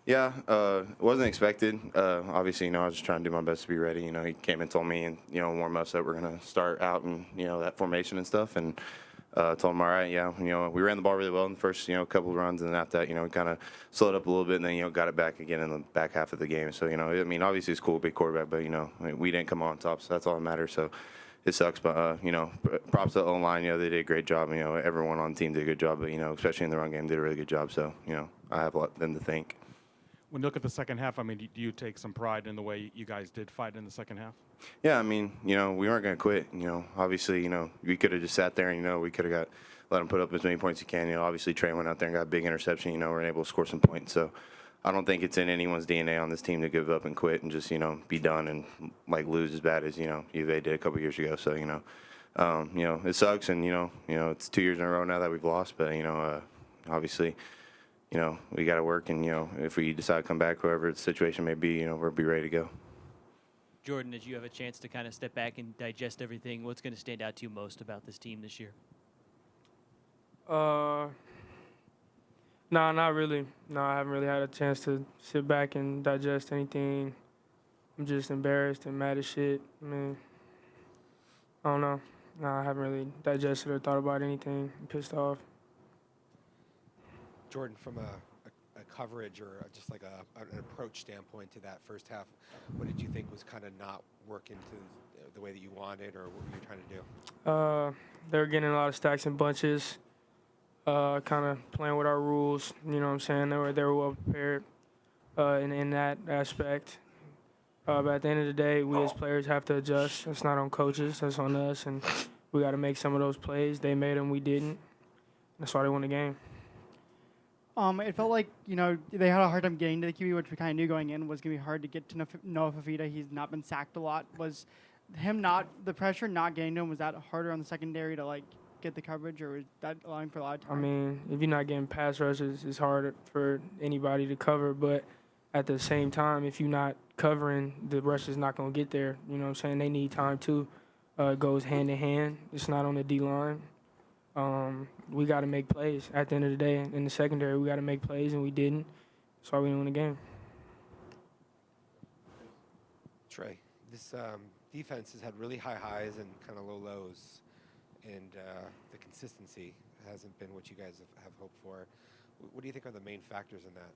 Yeah, wasn't expected. Obviously, I was just trying to do my best to be ready. He came and told me and, warm us that we're going to start out and, that formation and stuff. And told him, all right, yeah, we ran the ball really well in the first, couple of runs. And then after that, we kind of slowed up a little bit and then, got it back again in the back half of the game. So, obviously it's cool, big quarterback, but, we didn't come on top. So that's all that matters. So it sucks. But, props to the O-line. They did a great job. Everyone on the team did a good job. But, especially in the run game, did a really good job. So, I have a lot them to thank. When you look at the second half, do you take some pride in the way you guys did fight in the second half? Yeah, we weren't going to quit. Obviously, we could have just sat there and, we could have let them put up as many points as you can. Obviously, Trey went out there and got a big interception. We're able to score some points. So I don't think it's in anyone's DNA on this team to give up and quit and just, be done and, lose as bad as, U of A did a couple years ago. So, it sucks. And, it's 2 years in a row now that we've lost. But, obviously, we got to work, and, if we decide to come back, whoever the situation may be, we'll be ready to go. Jordan, as you have a chance to kind of step back and digest everything, what's going to stand out to you most about this team this year? No, not really. No, I haven't really had a chance to sit back and digest anything. I'm just embarrassed and mad as shit. I don't know. No, I haven't really digested or thought about anything. I'm pissed off. Jordan, from a coverage or just like an approach standpoint to that first half, what did you think was kind of not working to the way that you wanted, or what were you trying to do? They were getting a lot of stacks and bunches, kind of playing with our rules. You know what I'm saying? They were well prepared in that aspect. But at the end of the day, we as players have to adjust. That's not on coaches. That's on us, and we got to make some of those plays. They made them. We didn't. That's why they won the game. It felt like, they had a hard time getting to the QB, which we kind of knew going in was going to be hard to get to Noah Fafita. He's not been sacked a lot. Was the pressure not getting to him, was that harder on the secondary to, get the coverage, or was that allowing for a lot of time? If you're not getting pass rushes, it's hard for anybody to cover. But at the same time, if you're not covering, the rush is not going to get there. You know what I'm saying? They need time, too. It goes hand in hand. It's not on the D-line. We got to make plays. At the end of the day, in the secondary, we got to make plays, and we didn't. That's why we won the game. Trey, this defense has had really high highs and kind of low lows, and the consistency hasn't been what you guys have hoped for. What do you think are the main factors in that?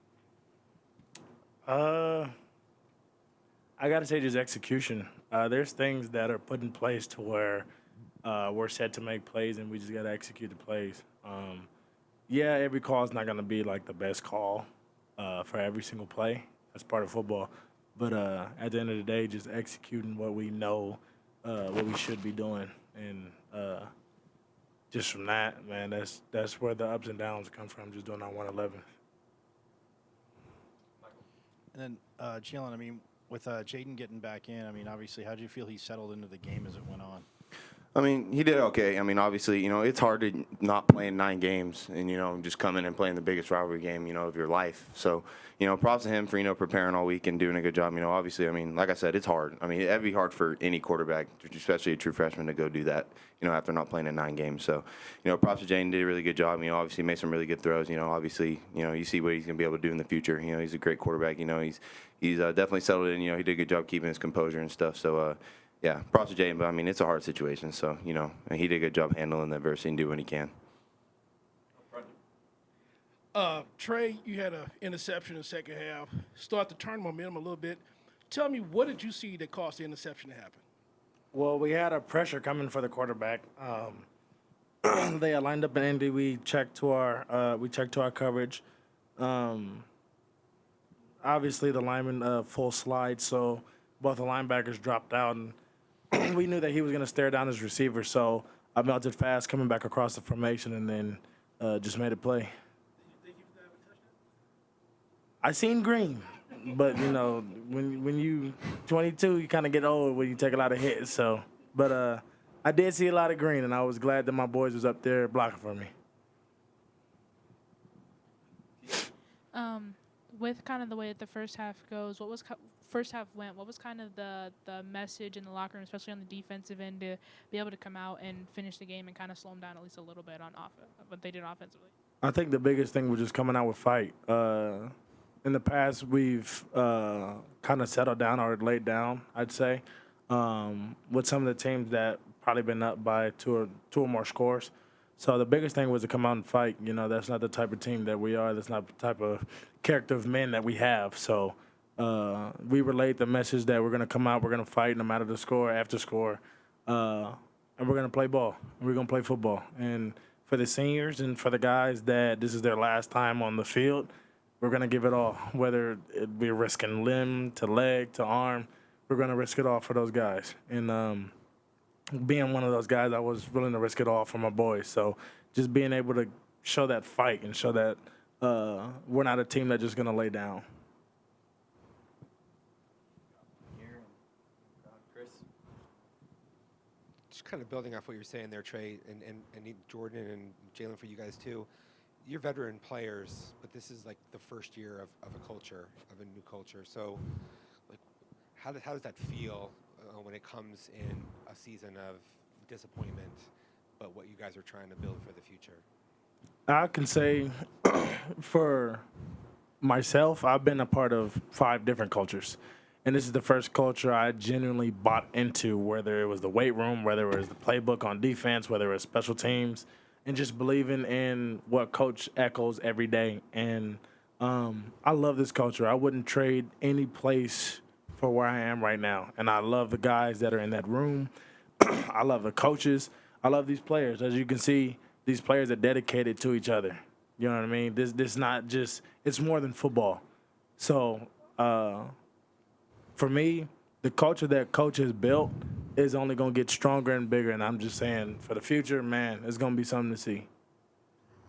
I got to say just execution. There's things that are put in place to where we're set to make plays, and we just got to execute the plays. Every call is not going to be the best call for every single play. That's part of football. But at the end of the day, just executing what we know, what we should be doing. And just from that, man, that's where the ups and downs come from, just doing our 111. And then, Jalin, with Jaden getting back in, obviously, how do you feel he settled into the game as it went on? He did okay. Obviously, it's hard to not play in 9 games and, just come in and playing the biggest rivalry game, of your life. So, props to him for, preparing all week and doing a good job. Obviously, like I said, it's hard. It'd be hard for any quarterback, especially a true freshman, to go do that, after not playing in 9 games. So, props to Jane, did a really good job. Obviously made some really good throws. Obviously, you see what he's going to be able to do in the future. He's a great quarterback. He's definitely settled in. He did a good job keeping his composure and stuff. So, yeah, props to Jaden, but it's a hard situation. So, and he did a good job handling the adversity and do what he can. Trey, you had an interception in the second half. Start to turn momentum a little bit. Tell me, what did you see that caused the interception to happen? Well, we had a pressure coming for the quarterback. They had lined up in Indy. We checked to our coverage. Obviously, the lineman full slide, so both the linebackers dropped out, and we knew that he was going to stare down his receiver. So I melted fast, coming back across the formation, and then just made a play. Did you think he was going to have a touchdown? I seen green, but when you 22, you kind of get old when you take a lot of hits. So, but I did see a lot of green, and I was glad that my boys was up there blocking for me. With kind of the way that the first half goes, first half went, what was kind of the message in the locker room, especially on the defensive end, to be able to come out and finish the game and kind of slow them down at least a little bit on what they did offensively? I think the biggest thing was just coming out with fight. in the past we've kind of settled down or laid down, I'd say, with some of the teams that probably been up by two or more scores. So the biggest thing was to come out and fight. You know, that's not the type of team that we are. That's not the type of character of men that we have. So we relayed the message that we're going to come out, we're going to fight no matter the score, after score, and we're going to play ball. We're going to play football. And for the seniors and for the guys that this is their last time on the field, we're going to give it all, whether it be risking limb to leg to arm. We're going to risk it all for those guys. And being one of those guys, I was willing to risk it all for my boys. So just being able to show that fight and show that we're not a team that's just going to lay down. Just kind of building off what you're saying there, Trey, and Jordan and Jalin, for you guys too. You're veteran players, but this is like the first year of a culture, of a new culture. So, like, how does that feel when it comes in a season of disappointment, but what you guys are trying to build for the future? I can say for myself, I've been a part of 5 different cultures. And this is the first culture I genuinely bought into, whether it was the weight room, whether it was the playbook on defense, whether it was special teams, and just believing in what Coach echoes every day. And I love this culture. I wouldn't trade any place for where I am right now. And I love the guys that are in that room. I love the coaches. I love these players. As you can see, these players are dedicated to each other. You know what I mean? This not just, it's more than football. So for me, the culture that Coach has built is only going to get stronger and bigger. And I'm just saying, for the future, man, it's going to be something to see.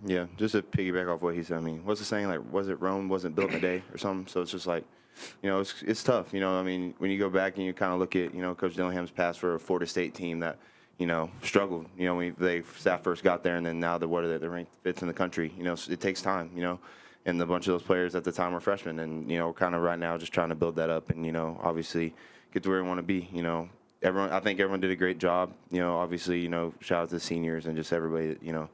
Yeah, just to piggyback off what he said, I mean, what's the saying? Like, was it Rome wasn't built in a day or something? So it's just like, you know, it's tough. You know, I mean, when you go back and you kind of look at, you know, Coach Dillingham's past for a Florida State team that, you know, struggled. You know, when they staff first got there, and then now they're ranked 5th in the country. You know, so it takes time. You know, and a bunch of those players at the time were freshmen, and you know, kind of right now just trying to build that up, and you know, obviously get to where we want to be. You know, I think everyone did a great job. You know, obviously, you know, shout out to the seniors and just everybody that, you know,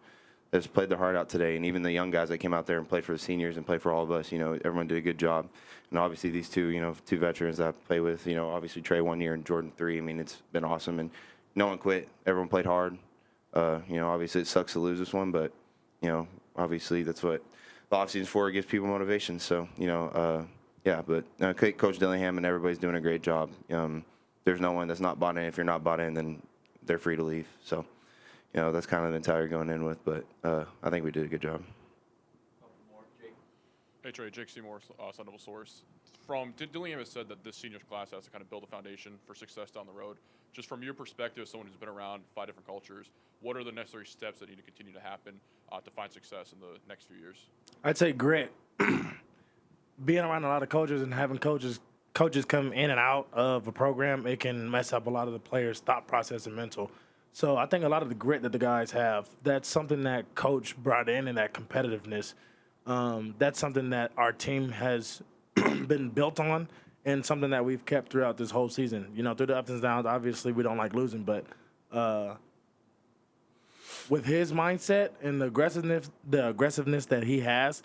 that's played their heart out today, and even the young guys that came out there and played for the seniors and played for all of us. You know, everyone did a good job, and obviously these two veterans that I play with. You know, obviously Trey 1 year and Jordan 3. I mean, it's been awesome, and no one quit. Everyone played hard. You know, obviously it sucks to lose this one, but you know, obviously that's what the offseason's for. It gives people motivation. So you know, yeah. But Coach Dillingham and everybody's doing a great job. There's no one that's not bought in. If you're not bought in, then they're free to leave. So. You know, that's kind of the mentality you're going in with, but I think we did a good job. Hey, Trey, Jake Seymour, Sun Devil Source. Dillingham has said that this seniors class has to kind of build a foundation for success down the road. Just from your perspective, as someone who's been around 5 different cultures, what are the necessary steps that need to continue to happen to find success in the next few years? I'd say grit. Being around a lot of coaches and having coaches come in and out of a program, it can mess up a lot of the players' thought process and mental. So I think a lot of the grit that the guys have, that's something that Coach brought in, and that competitiveness, that's something that our team has been built on, and something that we've kept throughout this whole season. You know, through the ups and downs, obviously we don't like losing, but with his mindset and the aggressiveness that he has,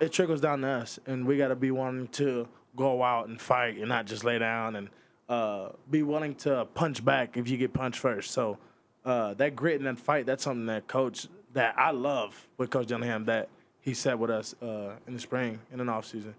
it trickles down to us, and we got to be wanting to go out and fight and not just lay down and be willing to punch back if you get punched first. So that grit and that fight, that's something that I love with Coach Dillingham that he set with us in the spring and in the offseason.